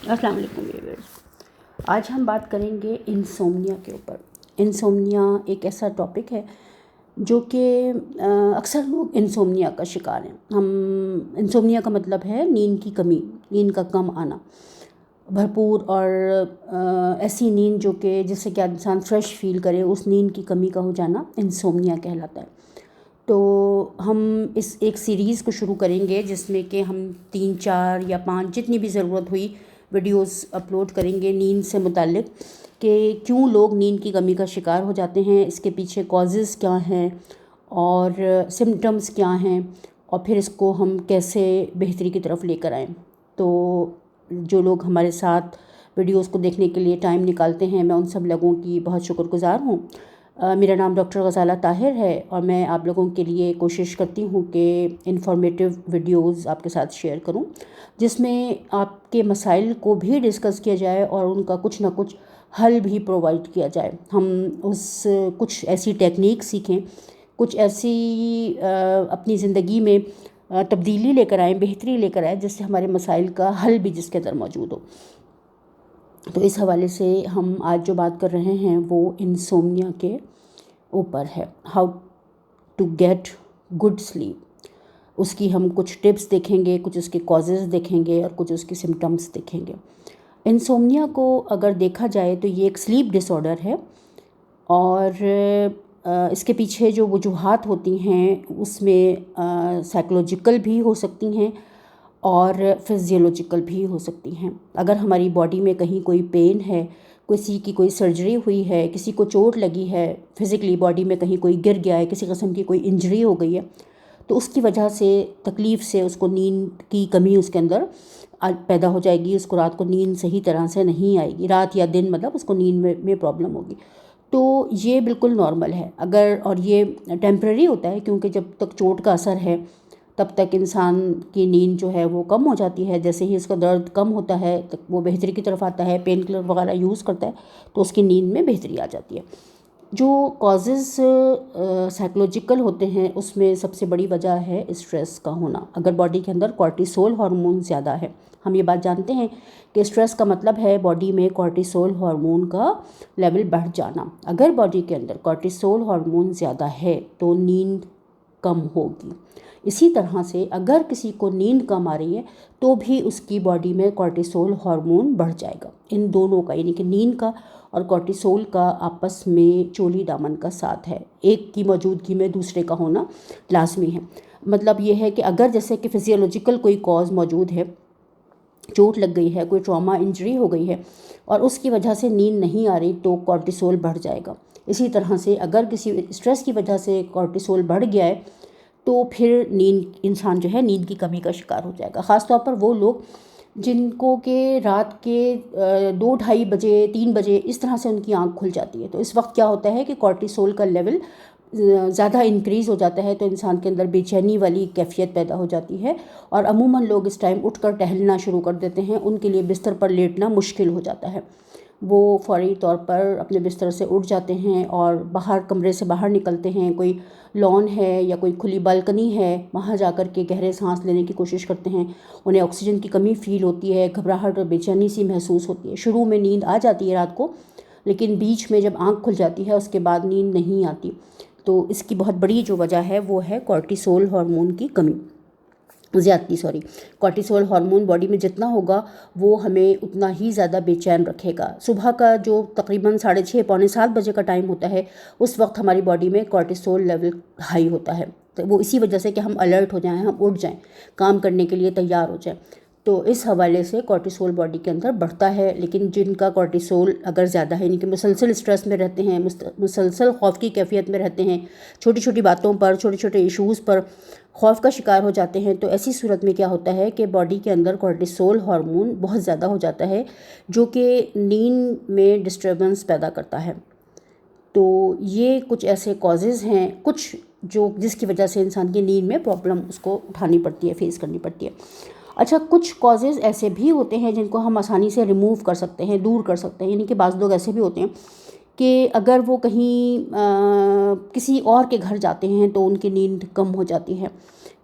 السلام علیکم ویورز۔ آج ہم بات کریں گے انسومنیا کے اوپر۔ انسومنیا ایک ایسا ٹاپک ہے جو کہ اکثر لوگ انسومنیا کا شکار ہیں۔ انسومنیا کا مطلب ہے نیند کی کمی، نیند کا کم آنا، بھرپور اور ایسی نیند جو کہ جس سے کہ انسان فریش فیل کرے، اس نیند کی کمی کا ہو جانا انسومنیا کہلاتا ہے۔ تو ہم اس ایک سیریز کو شروع کریں گے جس میں کہ ہم 3 4 یا 5 جتنی بھی ضرورت ہوئی ویڈیوز اپلوڈ کریں گے نیند سے متعلق، کہ کیوں لوگ نیند کی کمی کا شکار ہو جاتے ہیں، اس کے پیچھے کازز کیا ہیں اور سمٹمز کیا ہیں، اور پھر اس کو ہم کیسے بہتری کی طرف لے کر آئیں۔ تو جو لوگ ہمارے ساتھ ویڈیوز کو دیکھنے کے لیے ٹائم نکالتے ہیں، میں ان سب لوگوں کی بہت شکر گزار ہوں۔ میرا نام ڈاکٹر غزالہ طاہر ہے اور میں آپ لوگوں کے لیے کوشش کرتی ہوں کہ انفارمیٹیو ویڈیوز آپ کے ساتھ شیئر کروں، جس میں آپ کے مسائل کو بھی ڈسکس کیا جائے اور ان کا کچھ نہ کچھ حل بھی پرووائڈ کیا جائے۔ ہم کچھ ایسی ٹیکنیک سیکھیں، کچھ ایسی اپنی زندگی میں تبدیلی لے کر آئیں، بہتری لے کر آئیں، جس سے ہمارے مسائل کا حل بھی جس کے اندر موجود ہو۔ تو اس حوالے سے ہم آج جو بات کر رہے ہیں وہ انسومنیا کے اوپر ہے، how to get good sleep. اس کی ہم کچھ ٹپس دیکھیں گے، کچھ اس کے کازز دیکھیں گے اور کچھ اس کے سمٹمز دیکھیں گے۔ انسومنیا کو اگر دیکھا جائے تو یہ ایک سلیپ ڈس آرڈر ہے، اور اس کے پیچھے جو وجوہات ہوتی ہیں اس میں سائیکولوجیکل بھی ہو سکتی ہیں اور فزیولوجیکل بھی ہو سکتی ہیں۔ اگر ہماری باڈی میں کہیں کوئی پین ہے، کسی کی کوئی سرجری ہوئی ہے، کسی کو چوٹ لگی ہے، فزیکلی باڈی میں کہیں کوئی گر گیا ہے، کسی قسم کی کوئی انجری ہو گئی ہے، تو اس کی وجہ سے تکلیف سے اس کو نیند کی کمی اس کے اندر پیدا ہو جائے گی، اس کو رات کو نیند صحیح طرح سے نہیں آئے گی، رات یا دن مطلب اس کو نیند میں پرابلم ہوگی۔ تو یہ بالکل نارمل ہے، اور یہ ٹیمپرری ہوتا ہے، کیونکہ جب تک چوٹ کا اثر ہے تب تک انسان کی نیند جو ہے وہ کم ہو جاتی ہے۔ جیسے ہی اس کا درد کم ہوتا ہے وہ بہتری کی طرف آتا ہے، پین کلر وغیرہ یوز کرتا ہے تو اس کی نیند میں بہتری آ جاتی ہے۔ جو کازز سائیکولوجیکل ہوتے ہیں اس میں سب سے بڑی وجہ ہے اسٹریس کا ہونا۔ اگر باڈی کے اندر کورٹیسول ہارمون زیادہ ہے، ہم یہ بات جانتے ہیں کہ اسٹریس کا مطلب ہے باڈی میں کورٹیسول ہارمون کا لیول بڑھ جانا۔ اگر باڈی کے اندر کورٹیسول ہارمون زیادہ ہے تو نیند کم ہوگی۔ اسی طرح سے اگر کسی کو نیند کم آ رہی ہے تو بھی اس کی باڈی میں کورٹیسول ہارمون بڑھ جائے گا۔ ان دونوں کا، یعنی کہ نیند کا اور کورٹیسول کا آپس میں چولی دامن کا ساتھ ہے، ایک کی موجودگی میں دوسرے کا ہونا لازمی ہے۔ مطلب یہ ہے کہ اگر جیسے کہ فزیولوجیکل کوئی کاز موجود ہے، چوٹ لگ گئی ہے، کوئی ٹراما انجری ہو گئی ہے اور اس کی وجہ سے نیند نہیں آ رہی تو کورٹیسول بڑھ جائے گا۔ اسی طرح سے اگر کسی اسٹریس کی وجہ سے کورٹیسول بڑھ گیا ہے تو پھر انسان جو ہے نیند کی کمی کا شکار ہو جائے گا۔ خاص طور پر وہ لوگ جن کو کہ رات کے 2 ڈھائی بجے 3 بجے اس طرح سے ان کی آنکھ کھل جاتی ہے، تو اس وقت کیا ہوتا ہے کہ کورٹیسول کا لیول زیادہ انکریز ہو جاتا ہے، تو انسان کے اندر بے چینی والی کیفیت پیدا ہو جاتی ہے، اور عموماً لوگ اس ٹائم اٹھ کر ٹہلنا شروع کر دیتے ہیں۔ ان کے لیے بستر پر لیٹنا مشکل ہو جاتا ہے، وہ فوری طور پر اپنے بستر سے اٹھ جاتے ہیں اور کمرے سے باہر نکلتے ہیں، کوئی لان ہے یا کوئی کھلی بالکنی ہے وہاں جا کر کے گہرے سانس لینے کی کوشش کرتے ہیں۔ انہیں آکسیجن کی کمی فیل ہوتی ہے، گھبراہٹ اور بے چینی سی محسوس ہوتی ہے۔ شروع میں نیند آ جاتی ہے رات کو، لیکن بیچ میں جب آنکھ کھل جاتی ہے اس کے بعد نیند نہیں آتی۔ تو اس کی بہت بڑی جو وجہ ہے وہ ہے کورٹیسول ہارمون کی زیادتی۔ کورٹیسول ہارمون باڈی میں جتنا ہوگا وہ ہمیں اتنا ہی زیادہ بے چین رکھے گا۔ صبح کا جو تقریباً 6:30 پونے 7 بجے کا ٹائم ہوتا ہے، اس وقت ہماری باڈی میں کورٹیسول لیول ہائی ہوتا ہے، تو وہ اسی وجہ سے کہ ہم الرٹ ہو جائیں، ہم اٹھ جائیں، کام کرنے کے لیے تیار ہو جائیں، تو اس حوالے سے کورٹیسول باڈی کے اندر بڑھتا ہے۔ لیکن جن کا کورٹیسول اگر زیادہ ہے، یعنی کہ مسلسل اسٹریس میں رہتے ہیں، مسلسل خوف کی کیفیت میں رہتے ہیں، چھوٹی چھوٹی باتوں پر، چھوٹے چھوٹے ایشوز پر خوف کا شکار ہو جاتے ہیں، تو ایسی صورت میں کیا ہوتا ہے کہ باڈی کے اندر کورٹیسول ہارمون بہت زیادہ ہو جاتا ہے، جو کہ نیند میں ڈسٹربنس پیدا کرتا ہے۔ تو یہ کچھ ایسے کازز ہیں، کچھ جس کی وجہ سے انسان کی نیند میں پرابلم اس کو اٹھانی پڑتی ہے، فیس کرنی پڑتی ہے۔ اچھا، کچھ کازز ایسے بھی ہوتے ہیں جن کو ہم آسانی سے ریموو کر سکتے ہیں، دور کر سکتے ہیں، یعنی کہ بعض لوگ ایسے بھی ہوتے ہیں کہ اگر وہ کہیں کسی اور کے گھر جاتے ہیں تو ان کی نیند کم ہو جاتی ہے،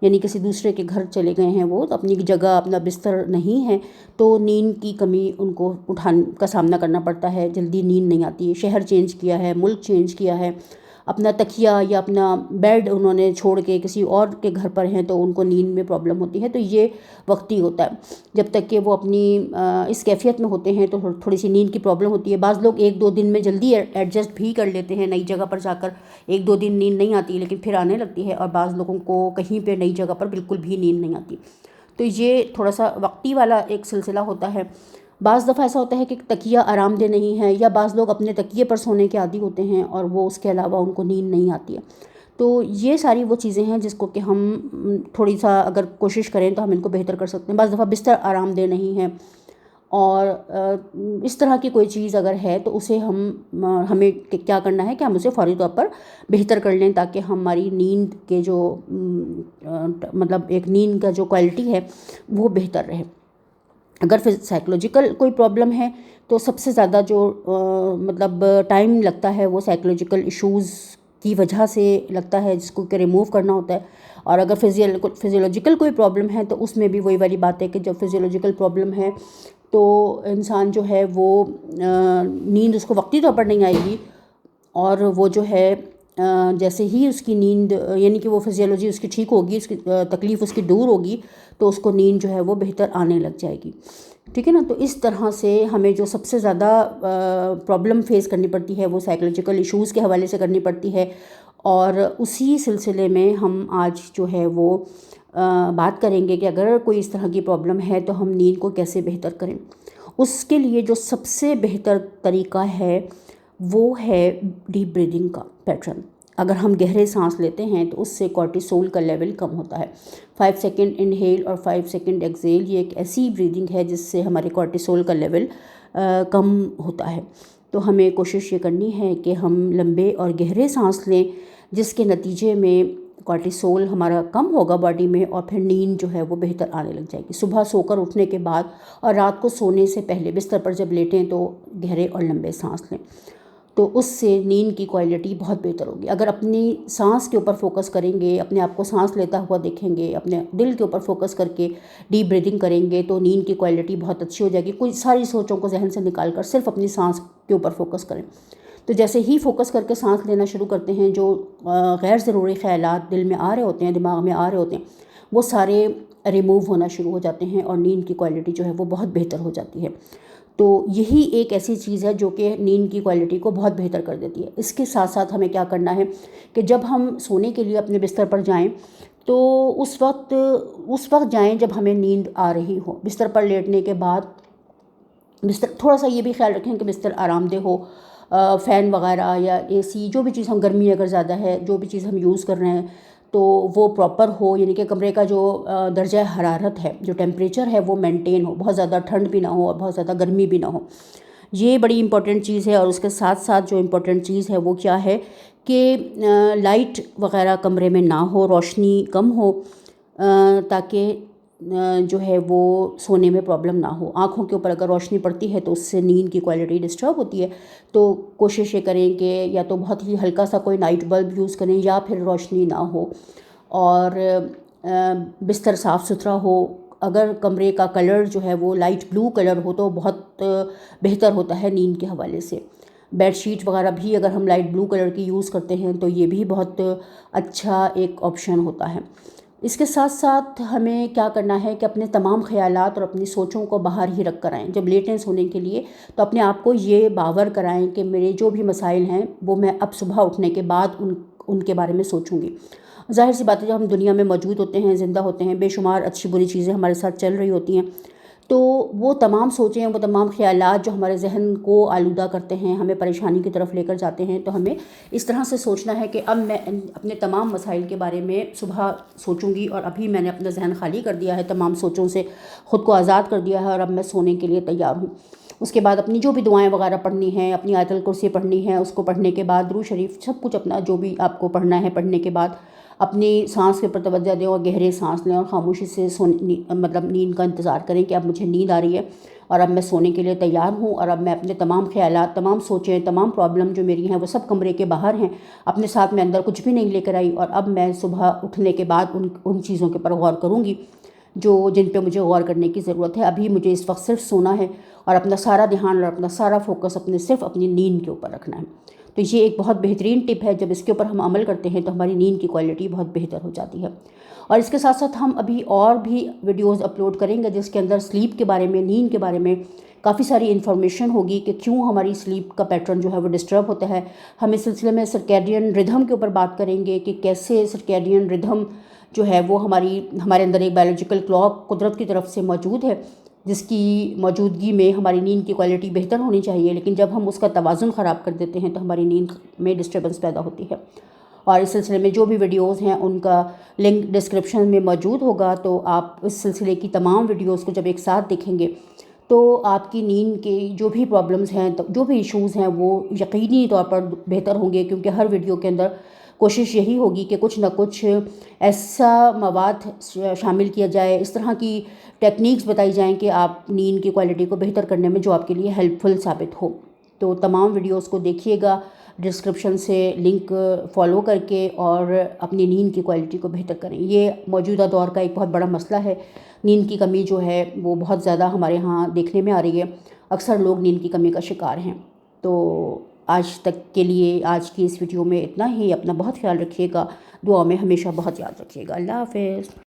یعنی کسی دوسرے کے گھر چلے گئے ہیں وہ، تو اپنی جگہ اپنا بستر نہیں ہے، تو نیند کی کمی ان کو اٹھانے کا سامنا کرنا پڑتا ہے، جلدی نیند نہیں آتی ہے۔ شہر چینج کیا ہے، ملک چینج کیا ہے، اپنا تکیہ یا اپنا بیڈ انہوں نے چھوڑ کے کسی اور کے گھر پر ہیں تو ان کو نیند میں پرابلم ہوتی ہے۔ تو یہ وقتی ہوتا ہے، جب تک کہ وہ اپنی اس کیفیت میں ہوتے ہیں تو تھوڑی سی نیند کی پرابلم ہوتی ہے۔ بعض لوگ 1-2 دن میں جلدی ایڈجسٹ بھی کر لیتے ہیں، نئی جگہ پر جا کر 1-2 دن نیند نہیں آتی لیکن پھر آنے لگتی ہے، اور بعض لوگوں کو کہیں پہ نئی جگہ پر بالکل بھی نیند نہیں آتی۔ تو یہ تھوڑا سا وقتی والا ایک سلسلہ ہوتا ہے۔ بعض دفعہ ایسا ہوتا ہے کہ تکیہ آرام دہ نہیں ہے، یا بعض لوگ اپنے تکیے پر سونے کے عادی ہوتے ہیں اور وہ اس کے علاوہ ان کو نیند نہیں آتی ہے۔ تو یہ ساری وہ چیزیں ہیں جس کو کہ ہم تھوڑی سا اگر کوشش کریں تو ہم ان کو بہتر کر سکتے ہیں۔ بعض دفعہ بستر آرام دہ نہیں ہے، اور اس طرح کی کوئی چیز اگر ہے تو اسے ہمیں کیا کرنا ہے کہ ہم اسے فوری طور پر بہتر کر لیں، تاکہ ہماری نیند کے جو مطلب ایک نیند کا جو کوالٹی ہے وہ بہتر رہے۔ اگر پھر سائیکولوجیکل کوئی پرابلم ہے تو سب سے زیادہ جو مطلب ٹائم لگتا ہے وہ سائیکولوجیکل ایشوز کی وجہ سے لگتا ہے، جس کو کہ ریموو کرنا ہوتا ہے۔ اور اگر فزیولوجیکل کوئی پرابلم ہے تو اس میں بھی وہی والی بات ہے کہ جب فزیولوجیکل پرابلم ہے تو انسان جو ہے وہ نیند اس کو وقتی طور پر نہیں آئے گی، اور وہ جو ہے جیسے ہی اس کی نیند یعنی کہ وہ فزیولوجی اس کی ٹھیک ہوگی، اس کی تکلیف اس کی دور ہوگی، تو اس کو نیند جو ہے وہ بہتر آنے لگ جائے گی، ٹھیک ہے نا۔ تو اس طرح سے ہمیں جو سب سے زیادہ پرابلم فیس کرنی پڑتی ہے وہ سائیکولوجیکل ایشوز کے حوالے سے کرنی پڑتی ہے، اور اسی سلسلے میں ہم آج جو ہے وہ بات کریں گے کہ اگر کوئی اس طرح کی پرابلم ہے تو ہم نیند کو کیسے بہتر کریں۔ اس کے لیے جو سب سے بہتر طریقہ ہے وہ ہے ڈیپ بریدنگ کا پیٹرن۔ اگر ہم گہرے سانس لیتے ہیں تو اس سے کورٹیسول کا لیول کم ہوتا ہے۔ 5 سیکنڈ انہیل اور 5 سیکنڈ ایکسیل، یہ ایک ایسی بریدنگ ہے جس سے ہمارے کورٹیسول کا لیول کم ہوتا ہے۔ تو ہمیں کوشش یہ کرنی ہے کہ ہم لمبے اور گہرے سانس لیں، جس کے نتیجے میں کورٹیسول ہمارا کم ہوگا باڈی میں، اور پھر نیند جو ہے وہ بہتر آنے لگ جائے گی۔ صبح سو کر اٹھنے کے بعد اور رات کو سونے سے پہلے بستر پر جب لیٹیں تو گہرے اور لمبے سانس لیں، تو اس سے نیند کی کوالٹی بہت بہتر ہوگی۔ اگر اپنی سانس کے اوپر فوکس کریں گے، اپنے آپ کو سانس لیتا ہوا دیکھیں گے، اپنے دل کے اوپر فوکس کر کے ڈیپ بریدنگ کریں گے تو نیند کی کوالٹی بہت اچھی ہو جائے گی۔ کوئی ساری سوچوں کو ذہن سے نکال کر صرف اپنی سانس کے اوپر فوکس کریں، تو جیسے ہی فوکس کر کے سانس لینا شروع کرتے ہیں، جو غیر ضروری خیالات دل میں آ رہے ہوتے ہیں، دماغ میں آ رہے ہوتے ہیں، وہ سارے ریموو ہونا شروع ہو جاتے ہیں، اور نیند کی کوالٹی جو ہے وہ بہت بہتر ہو جاتی ہے۔ تو یہی ایک ایسی چیز ہے جو کہ نیند کی کوالٹی کو بہت بہتر کر دیتی ہے۔ اس کے ساتھ ساتھ ہمیں کیا کرنا ہے کہ جب ہم سونے کے لیے اپنے بستر پر جائیں تو اس وقت جائیں جب ہمیں نیند آ رہی ہو۔ بستر پر لیٹنے کے بعد بستر تھوڑا سا یہ بھی خیال رکھیں کہ بستر آرام دہ ہو، فین وغیرہ یا اے سی، جو بھی چیز ہم گرمی اگر زیادہ ہے جو بھی چیز ہم یوز کر رہے ہیں تو وہ پراپر ہو، یعنی کہ کمرے کا جو درجہ حرارت ہے، جو ٹیمپریچر ہے وہ مینٹین ہو، بہت زیادہ ٹھنڈ بھی نہ ہو اور بہت زیادہ گرمی بھی نہ ہو۔ یہ بڑی امپورٹنٹ چیز ہے۔ اور اس کے ساتھ ساتھ جو امپورٹنٹ چیز ہے وہ کیا ہے کہ لائٹ وغیرہ کمرے میں نہ ہو، روشنی کم ہو، تاکہ جو ہے وہ سونے میں پرابلم نہ ہو۔ آنکھوں کے اوپر اگر روشنی پڑتی ہے تو اس سے نیند کی کوالٹی ڈسٹرب ہوتی ہے، تو کوشش یہ کریں کہ یا تو بہت ہی ہلکا سا کوئی نائٹ بلب یوز کریں، یا پھر روشنی نہ ہو، اور بستر صاف ستھرا ہو۔ اگر کمرے کا کلر جو ہے وہ لائٹ بلو کلر ہو تو بہت بہتر ہوتا ہے نیند کے حوالے سے۔ بیڈ شیٹ وغیرہ بھی اگر ہم لائٹ بلو کلر کی یوز کرتے ہیں تو یہ بھی بہت اچھا ایک آپشن ہوتا ہے۔ اس کے ساتھ ساتھ ہمیں کیا کرنا ہے کہ اپنے تمام خیالات اور اپنی سوچوں کو باہر ہی رکھ کر آئیں۔ جب لیٹیں سونے کے لیے تو اپنے آپ کو یہ باور کرائیں کہ میرے جو بھی مسائل ہیں وہ میں اب صبح اٹھنے کے بعد ان کے بارے میں سوچوں گی۔ ظاہر سی بات ہے، جب ہم دنیا میں موجود ہوتے ہیں، زندہ ہوتے ہیں، بے شمار اچھی بری چیزیں ہمارے ساتھ چل رہی ہوتی ہیں، تو وہ تمام سوچیں، وہ تمام خیالات جو ہمارے ذہن کو آلودہ کرتے ہیں، ہمیں پریشانی کی طرف لے کر جاتے ہیں، تو ہمیں اس طرح سے سوچنا ہے کہ اب میں اپنے تمام مسائل کے بارے میں صبح سوچوں گی، اور ابھی میں نے اپنا ذہن خالی کر دیا ہے، تمام سوچوں سے خود کو آزاد کر دیا ہے، اور اب میں سونے کے لیے تیار ہوں۔ اس کے بعد اپنی جو بھی دعائیں وغیرہ پڑھنی ہیں، اپنی آیت الکرسی پڑھنی ہے، اس کو پڑھنے کے بعد درود شریف سب کچھ اپنا جو بھی آپ کو پڑھنا ہے، پڑھنے کے بعد اپنی سانس کے اوپر توجہ دیں اور گہرے سانس لیں اور خاموشی سے مطلب نیند کا انتظار کریں کہ اب مجھے نیند آ رہی ہے اور اب میں سونے کے لیے تیار ہوں، اور اب میں اپنے تمام خیالات، تمام سوچیں، تمام پرابلم جو میری ہیں وہ سب کمرے کے باہر ہیں، اپنے ساتھ میں اندر کچھ بھی نہیں لے کر آئی، اور اب میں صبح اٹھنے کے بعد ان چیزوں کے اوپر غور کروں گی جن پہ مجھے غور کرنے کی ضرورت ہے۔ ابھی مجھے اس وقت صرف سونا ہے اور اپنا سارا دھیان اور اپنا سارا فوکس صرف اپنی نیند کے اوپر رکھنا ہے۔ تو یہ ایک بہت بہترین ٹپ ہے، جب اس کے اوپر ہم عمل کرتے ہیں تو ہماری نیند کی کوالٹی بہت بہتر ہو جاتی ہے۔ اور اس کے ساتھ ساتھ ہم ابھی اور بھی ویڈیوز اپلوڈ کریں گے جس کے اندر سلیپ کے بارے میں، نیند کے بارے میں کافی ساری انفارمیشن ہوگی کہ کیوں ہماری سلیپ کا پیٹرن جو ہے وہ ڈسٹرب ہوتا ہے۔ ہم اس سلسلے میں سرکیڈین ردھم کے اوپر بات کریں گے کہ کیسے سرکیڈین ردھم جو ہے وہ ہمارے اندر ایک بایولوجیکل کلاک قدرت کی طرف سے موجود ہے، جس کی موجودگی میں ہماری نیند کی کوالٹی بہتر ہونی چاہیے، لیکن جب ہم اس کا توازن خراب کر دیتے ہیں تو ہماری نیند میں ڈسٹربنس پیدا ہوتی ہے۔ اور اس سلسلے میں جو بھی ویڈیوز ہیں ان کا لنک ڈسکرپشن میں موجود ہوگا، تو آپ اس سلسلے کی تمام ویڈیوز کو جب ایک ساتھ دیکھیں گے تو آپ کی نیند کے جو بھی پرابلمز ہیں، جو بھی ایشوز ہیں، وہ یقینی طور پر بہتر ہوں گے، کیونکہ ہر ویڈیو کے اندر کوشش یہی ہوگی کہ کچھ نہ کچھ ایسا مواد شامل کیا جائے، اس طرح کی ٹیکنیکس بتائی جائیں کہ آپ نیند کی کوالٹی کو بہتر کرنے میں جو آپ کے لیے ہیلپ فل ثابت ہو۔ تو تمام ویڈیوز کو دیکھیے گا، ڈسکرپشن سے لنک فالو کر کے، اور اپنی نیند کی کوالٹی کو بہتر کریں۔ یہ موجودہ دور کا ایک بہت بڑا مسئلہ ہے، نیند کی کمی جو ہے وہ بہت زیادہ ہمارے ہاں دیکھنے میں آ رہی ہے، اکثر لوگ نیند کی کمی کا شکار ہیں۔ تو آج تک کے لیے آج کی اس ویڈیو میں اتنا ہی۔ اپنا بہت خیال رکھیے گا، دعاؤں میں ہمیشہ بہت یاد رکھیے گا۔ اللہ حافظ۔